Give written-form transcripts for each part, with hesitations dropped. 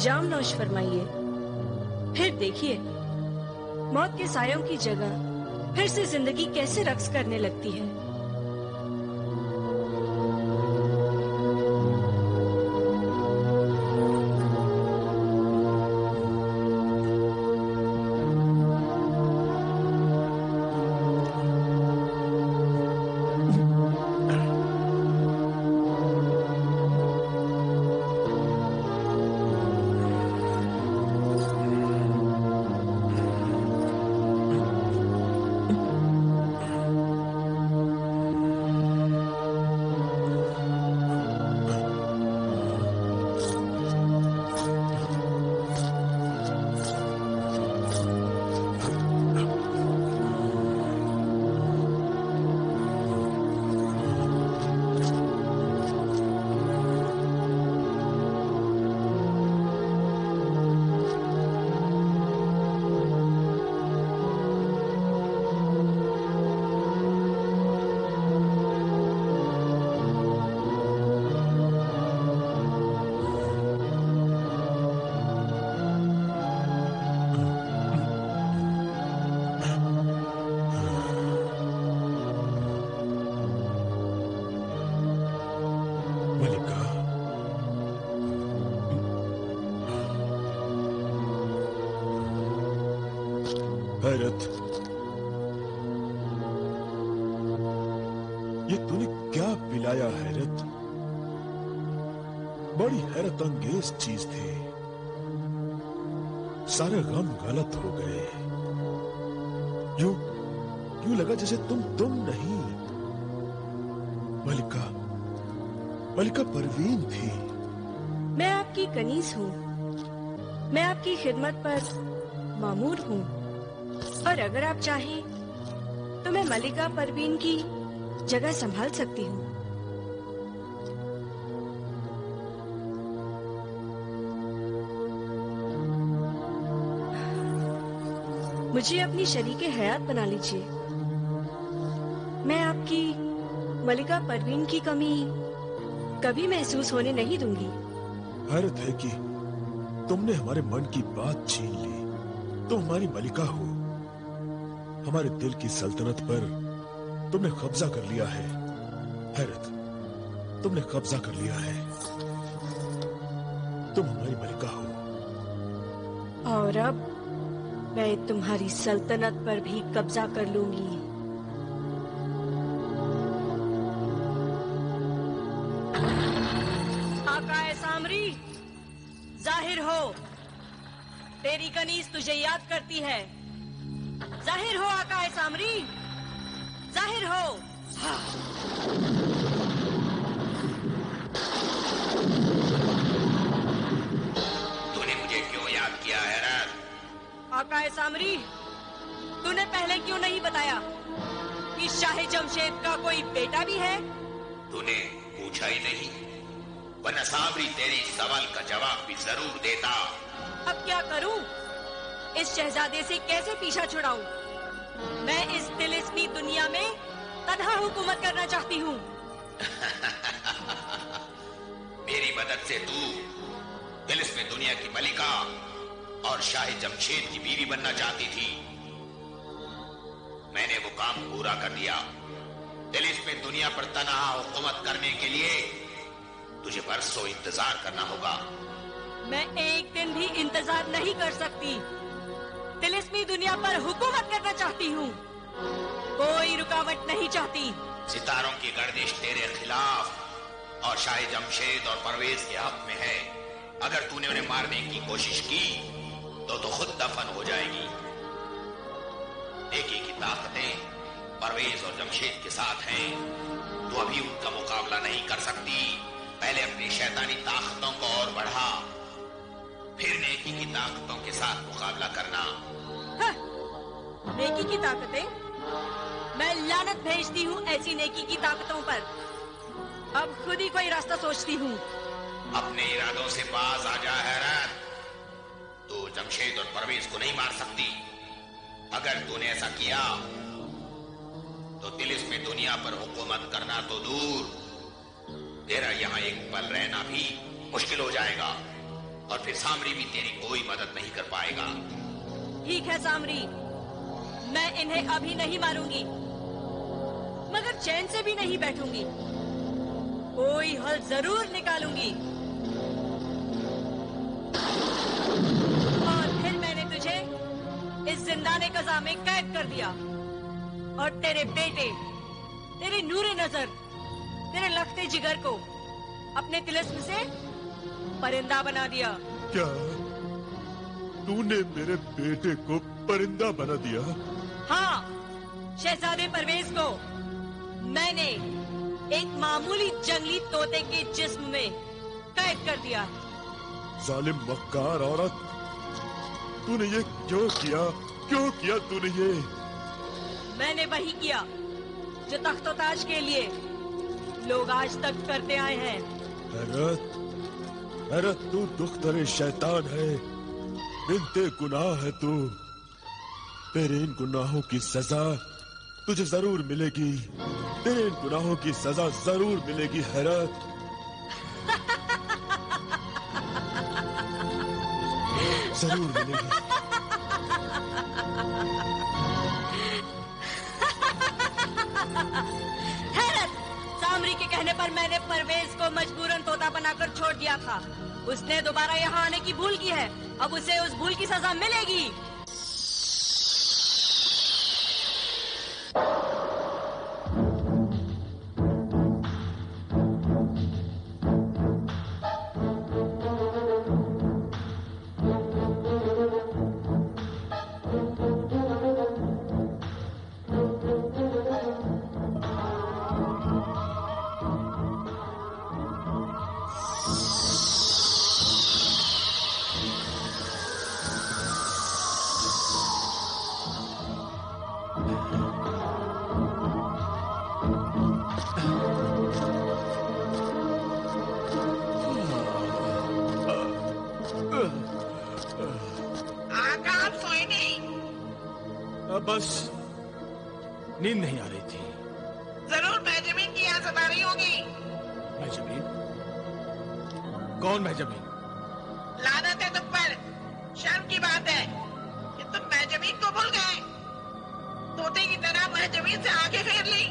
जाम nosh फरमाइए। फिर देखिए मौत के सायों की जगह फिर से जिंदगी कैसे रक्स करने लगती है। हैरत, ये तूने क्या पिलाया हैरत? बड़ी हैरत अंगेज चीज थी। सारे गम गलत हो गए। यूं लगा जैसे तुम नहीं, मलिका परवीन थी। मैं आपकी कनीज हूँ। मैं आपकी खिदमत पर मामूर हूँ, और अगर आप चाहें तो मैं मलिका परवीन की जगह संभाल सकती हूँ। मुझे अपनी शरीके हयात बना लीजिए। मैं आपकी मलिका परवीन की कमी कभी महसूस होने नहीं दूंगी। हैरत है कि तुमने हमारे मन की बात छीन ली। तुम हमारी मलिका हो। हमारे दिल की सल्तनत पर तुमने कब्जा कर लिया है। हैरत, तुमने कब्जा कर लिया है। तुम हमारी मलिका हो। और अब मैं तुम्हारी सल्तनत पर भी कब्जा कर लूंगी। आकाए सामरी, जाहिर हो। तेरी कनीज तुझे याद करती है। जाहिर हो आकाए सामरी, जाहिर हो। तूने मुझे क्यों याद किया हैरत? आकाए सामरी, तूने पहले क्यों नहीं बताया कि शाह जमशेद का कोई बेटा भी है? तूने पूछा ही नहीं, वरना सामरी तेरी सवाल का जवाब भी जरूर देता। अब क्या करूं? इस शहजादे से कैसे पीछा छुड़ाऊं? मैं इस तिलिस्मी दुनिया में तन्हा हुकूमत करना चाहती हूँ। मेरी मदद से तू तिलिस्मी दुनिया की मलिका और शाह जमशेद की बीवी बनना चाहती थी। मैंने वो काम पूरा कर दिया। तिलिस्मी दुनिया पर तन्हा हुकूमत करने के लिए तुझे बरसों इंतजार करना होगा। मैं एक दिन भी इंतजार नहीं कर सकती। तिलिस्मी दुनिया पर हुकूमत करना चाहती हूँ। कोई रुकावट नहीं चाहती। सितारों की गर्दिश तेरे खिलाफ और शाह जमशेद और परवेज के हक में है। अगर तूने उन्हें मारने की कोशिश की तो खुद दफन हो जाएगी। नेकी की ताकतें परवेज और जमशेद के साथ हैं। तू अभी उनका मुकाबला नहीं कर सकती। पहले अपनी शैतानी ताकतों को और बढ़ा, फिर नेकी की ताकतों के साथ मुकाबला करना। नेकी की ताकतें? मैं लानत भेजती हूँ ऐसी नेकी की ताकतों पर। अब खुद ही कोई रास्ता सोचती हूँ। अपने इरादों से बाज आ जा हैरत। तू जमशेद और परवेज को नहीं मार सकती। अगर तूने ऐसा किया तो तिलिस्मी दुनिया पर हुकूमत करना तो दूर, तेरा यहाँ एक पल रहना भी मुश्किल हो जाएगा। और फिर सामरी भी तेरी कोई मदद नहीं कर पाएगा। ठीक है सामरी, मैं इन्हें अभी नहीं मारूंगी, मगर चैन से भी नहीं बैठूंगी। कोई हल जरूर निकालूंगी। और फिर मैंने तुझे इस जिंदाने कज़ा में कैद कर दिया और तेरे बेटे, तेरे नूरे नजर, तेरे लखते जिगर को अपने तिलिस्म से परिंदा बना दिया। क्या तूने मेरे बेटे को परिंदा बना दिया? हाँ, शहजादे परवेज को मैंने एक मामूली जंगली तोते के जिस्म में कैद कर दिया। जालिम मक्कार औरत, तूने ये क्यों किया? क्यों किया तूने ये? मैंने वही किया जो तख्तो ताज के लिए लोग आज तक करते आए हैं। हैरत, हैरत, तू दुख्तरे शैतान है, बिन्ते गुनाह है तू। तेरे इन गुनाहों की सजा तुझे जरूर मिलेगी। तेरे इन गुनाहों की सजा जरूर मिलेगी हैरत। जरूर मिलेगी। हैरत, सामरी के कहने पर मैंने परवेज को मजबूरन तोता बनाकर छोड़ दिया था। उसने दोबारा यहाँ आने की भूल की है, अब उसे उस भूल की सजा मिलेगी। बस नींद नहीं आ रही थी। जरूर बेंजामिन की याद सता रही होगी। बेंजामिन? कौन बेंजामिन? लानत है तुम पर। शर्म की बात है कि तुम बेंजामिन को भूल गए। तोते की तरह बेंजामिन से आगे फेर ली।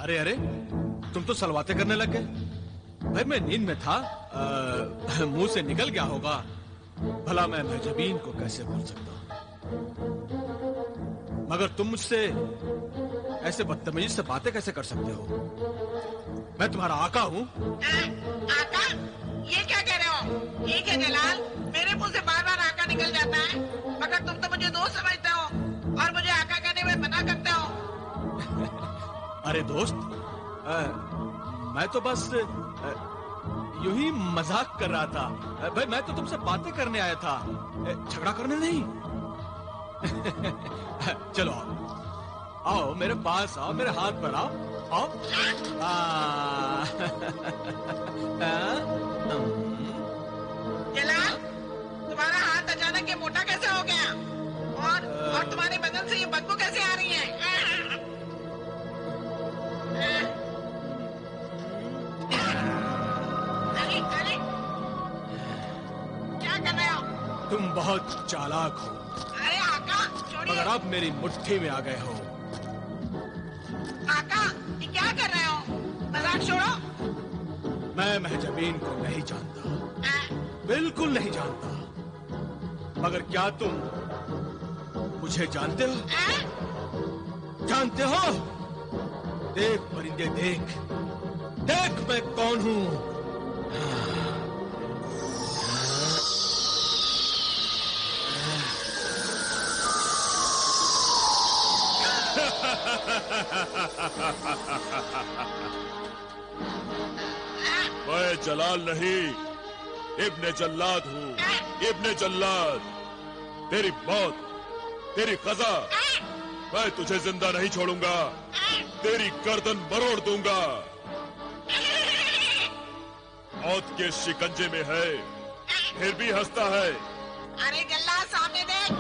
अरे अरे, तुम तो सलवाते करने लग गए। भाई मैं नींद में था, मुंह से निकल गया होगा। भला मैं बेंजामिन को कैसे भूल सकता हूँ? मगर तुम मुझसे ऐसे बदतमीजी से बातें कैसे कर सकते हो? मैं तुम्हारा आका हूँ। आका? ये क्या कह रहे हो? ठीक है जलाल, मेरे मुंह से बार बार आका निकल जाता है, मगर तुम तो मुझे दोस्त समझते हो और मुझे आका कहने में मना करते हो। अरे दोस्त, मैं तो बस यूं ही मजाक कर रहा था। भाई मैं तो तुमसे बातें करने आया था, झगड़ा करने नहीं। चलो आओ, आओ मेरे पास आओ, मेरे हाथ पर आओ, आओ। जलाल, तुम्हारा हाथ अचानक ये मोटा कैसे हो गया? और तुम्हारे बदन से ये बदबू कैसे आ रही है? अरे अरे, क्या कर रहे हो? तुम बहुत चालाक हो, अरे आका छोड़िए। मगर अब मेरी मुट्ठी में आ गए हो। आका, ये क्या कर रहे हो? मजाक छोड़ो। मैं महजबीन को नहीं जानता, बिल्कुल नहीं जानता। मगर क्या तुम मुझे जानते हो? जानते हो? देख परिंदे, देख देख मैं कौन हूँ। मैं जलाल नहीं, इब्ने जल्लाद हूँ। इब्ने जल्लाद। तेरी मौत, तेरी कज़ा, मैं तुझे जिंदा नहीं छोड़ूंगा। तेरी गर्दन मरोड़ दूंगा। मौत के शिकंजे में है, फिर भी हंसता है। अरे जल्लाद, सामने देख।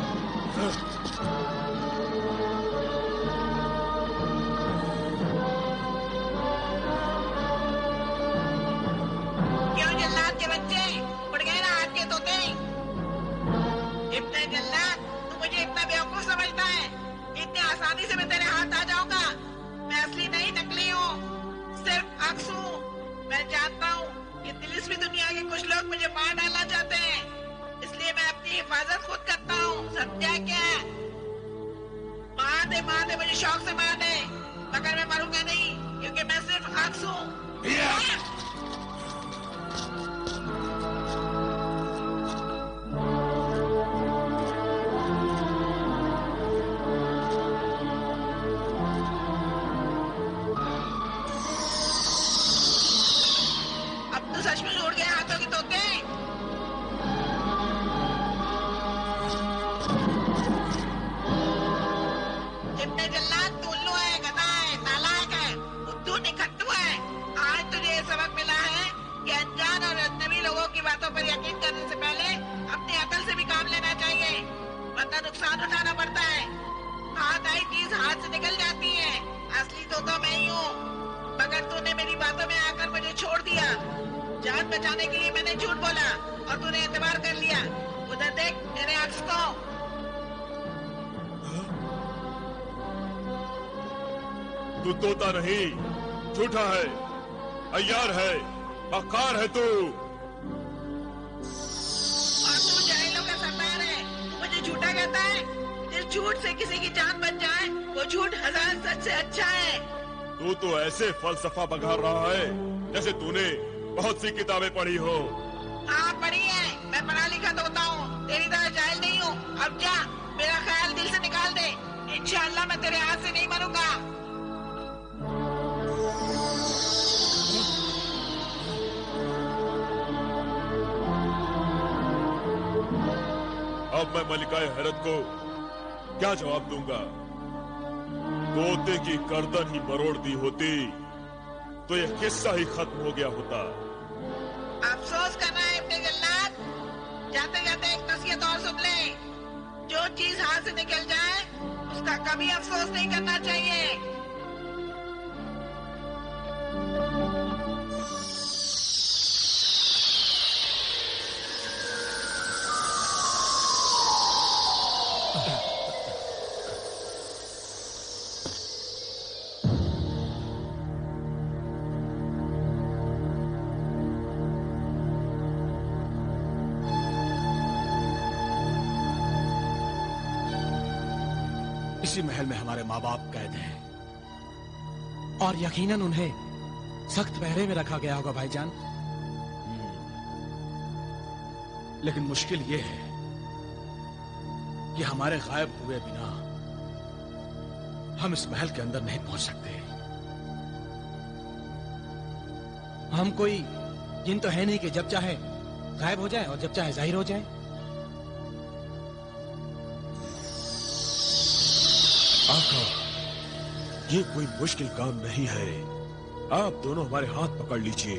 क्यों जल्लाद के बच्चे, उड़ मैं जानता हूँ कि तिलिस्मी दुनिया के कुछ लोग मुझे मार डालना चाहते हैं, इसलिए मैं अपनी हिफाजत खुद करता हूँ, समझा क्या? मार दे मुझे शौक से मार दे, मगर मैं मरूंगा नहीं क्योंकि मैं सिर्फ अक्स हूँ। अब तो सचमुच उड़ गया हाथों की तोते। इब्ने जल्लाद तू उल्लू है, गधा है, नालायक है, बुद्धू निखट्टू है। आज तुझे ये सबक मिला है कि अनजान और अजनबी लोगों की बातों पर यकीन करने से पहले अपनी अकल से भी काम लेना चाहिए, वरना नुकसान उठाना पड़ता है। हाथ आई चीज हाथ से निकल जाती है। असली तोता मैं ही हूँ, मगर तूने मेरी बातों में आकर मुझे छोड़ दिया। जान बचाने के लिए मैंने झूठ बोला और तूने एतबार कर लिया। उधर देख तेरे अक्स को। तू तोता नहीं, झूठा है, अय्यार है, मक्कार है तू। और तू जाहिलों का सरदार है, मुझे झूठा कहता है। जिस झूठ से किसी की जान बच जाए वो झूठ हजार सच से अच्छा है। तू तो ऐसे फलसफा बघार रहा है जैसे तूने बहुत सी किताबें पढ़ी हो। हाँ पढ़ी है, मैं पढ़ा लिखा तोता हूँ, तेरी तरह जाहिल नहीं हूँ। अब जा, मेरा ख्याल दिल से निकाल दे, इंशाअल्लाह मैं तेरे हाथ से नहीं मरूंगा। अब मैं मलिकाए हैरत को क्या जवाब दूंगा? तोते की गर्दन ही मरोड़ दी होती तो यह किस्सा ही खत्म हो गया होता। अफसोस करना है इब्ने जल्लाद। जाते जाते एक नसीहत और सुन ले, जो चीज हाथ से निकल जाए उसका कभी अफसोस नहीं करना चाहिए। इसी महल में हमारे माँ बाप कैद हैं और यकीनन उन्हें सख्त पहरे में रखा गया होगा भाईजान। लेकिन मुश्किल यह है कि हमारे गायब हुए बिना हम इस महल के अंदर नहीं पहुंच सकते। हम कोई जिन तो है नहीं कि जब चाहे गायब हो जाए और जब चाहे जाहिर हो जाए। आका, ये कोई मुश्किल काम नहीं है। आप दोनों हमारे हाथ पकड़ लीजिए,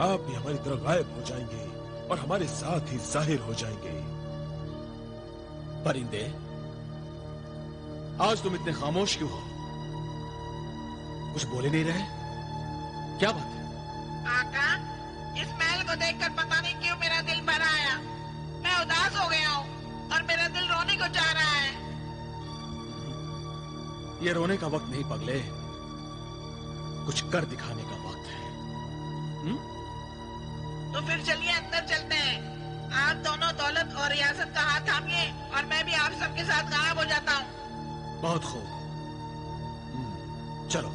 आप भी हमारी तरह गायब हो जाएंगे और हमारे साथ ही जाहिर हो जाएंगे। परिंदे, आज तुम इतने खामोश क्यों हो? कुछ बोले नहीं रहे, क्या बात है? आका, इस महल को देखकर पता नहीं क्यों मेरा दिल भर आया। मैं उदास हो गया हूँ और मेरा दिल रोने को चाह रहा है। ये रोने का वक्त नहीं पगले, कुछ कर दिखाने का वक्त है। तो फिर चलिए अंदर चलते हैं। आप दोनों दौलत और रियासत का हाथ थामिए और मैं भी आप सबके साथ गायब हो जाता हूँ। बहुत खूब, चलो।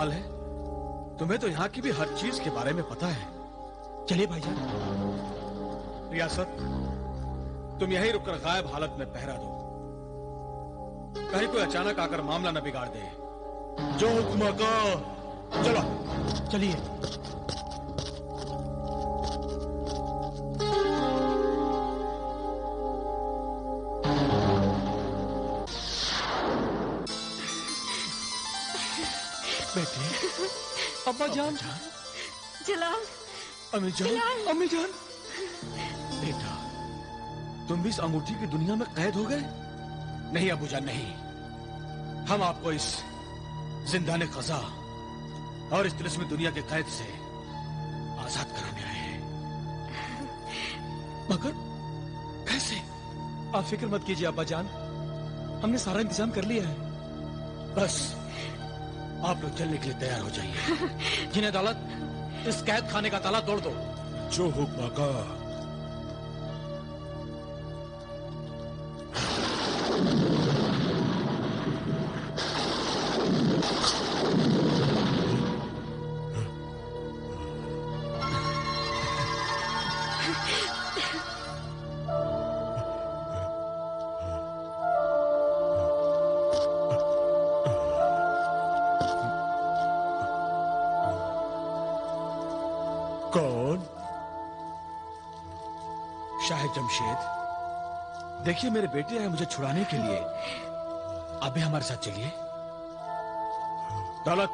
कमाल है, तुम्हें तो यहाँ की भी हर चीज के बारे में पता है। चलिए भाईजान। रियासत, तुम यहीं रुककर गायब हालत में पहरा दो, कहीं कोई अचानक आकर मामला न बिगाड़ दे। जो हुक्म का। चलो चलिए। बेटे, अब्बा जान, जलाल, अम्मी जान, अम्मी जान। बेटा, तुम भी इस अंगूठी की दुनिया में कैद हो गए? नहीं अबू जान, नहीं। हम आपको इस जिंदाने क़ज़ा और इस तिलिस्मी दुनिया के कैद से आजाद कराने आए हैं। मगर कैसे? आप फिक्र मत कीजिए अब्बा जान, हमने सारा इंतजाम कर लिया है। बस आप लोग चलने के लिए तैयार हो जाइए। जिन्हें अदालत इस कैद खाने का ताला तोड़ दो। जो हुक्म का। कौन? शाह जमशेद, देखिए मेरे बेटे आए मुझे छुड़ाने के लिए। आप भी हमारे साथ चलिए। दौलत,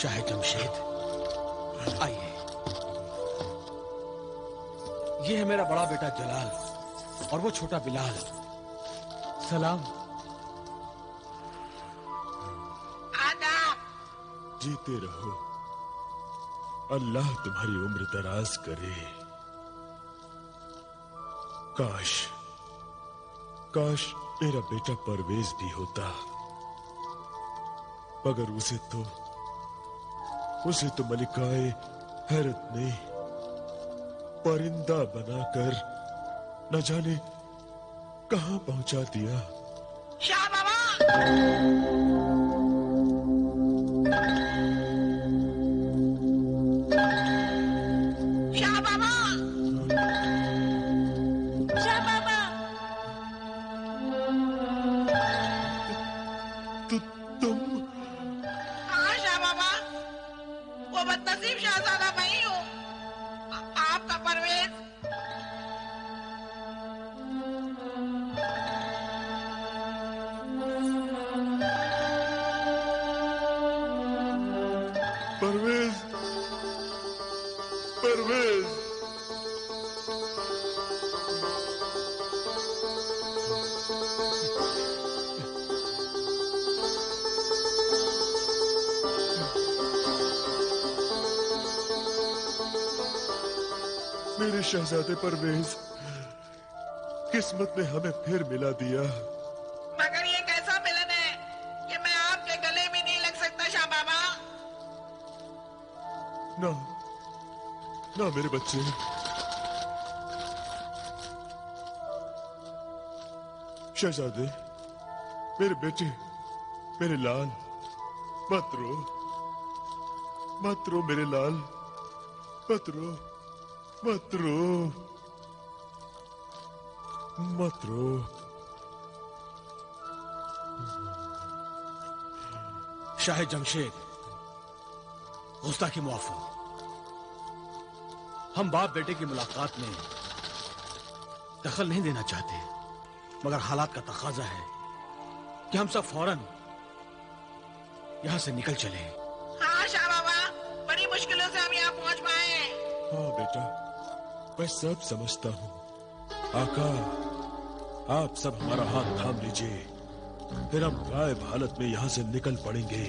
शाह जमशेद, आइए। ये है मेरा बड़ा बेटा जलाल और वो छोटा बिलाल। सलाम। आदाब। जीते रहो, अल्लाह तुम्हारी उम्र दराज करे। काश काश मेरा बेटा परवेज भी होता, मगर उसे तो मलिकाए हैरत ने परिंदा बनाकर न जाने कहां पहुंचा दिया। शाह बाबा, शाह बाबा, शाह बाबा, तुम? हाँ शाह बाबा, वो बदनसीब शहजादा मैं ही हूँ, आपका परवेज। परवेज, परवेज, मेरे शहजादे परवेज, किस्मत ने हमें फिर मिला दिया। मगर ये कैसा मिलन है कि मैं आपके गले में नहीं लग सकता शाह बाबा। ना ना मेरे बच्चे, शहजादे, मेरे बेटे, मेरे लाल, मत रो, मत रो मेरे लाल, मत रो, मत रो, मत रो। शाह जमशेद, गुस्ताखी मुआफ हो। हम बाप बेटे की मुलाकात में दखल नहीं देना चाहते, मगर हालात का तकाजा है कि हम सब फौरन यहां से निकल चले। हाँ शाह बाबा, बड़ी मुश्किलों से हम यहाँ पहुंच पाए। हाँ बेटा, मैं सब समझता हूँ। आका, आप सब हमारा हाथ थाम लीजिए, फिर हम गायब हालत में यहाँ से निकल पड़ेंगे।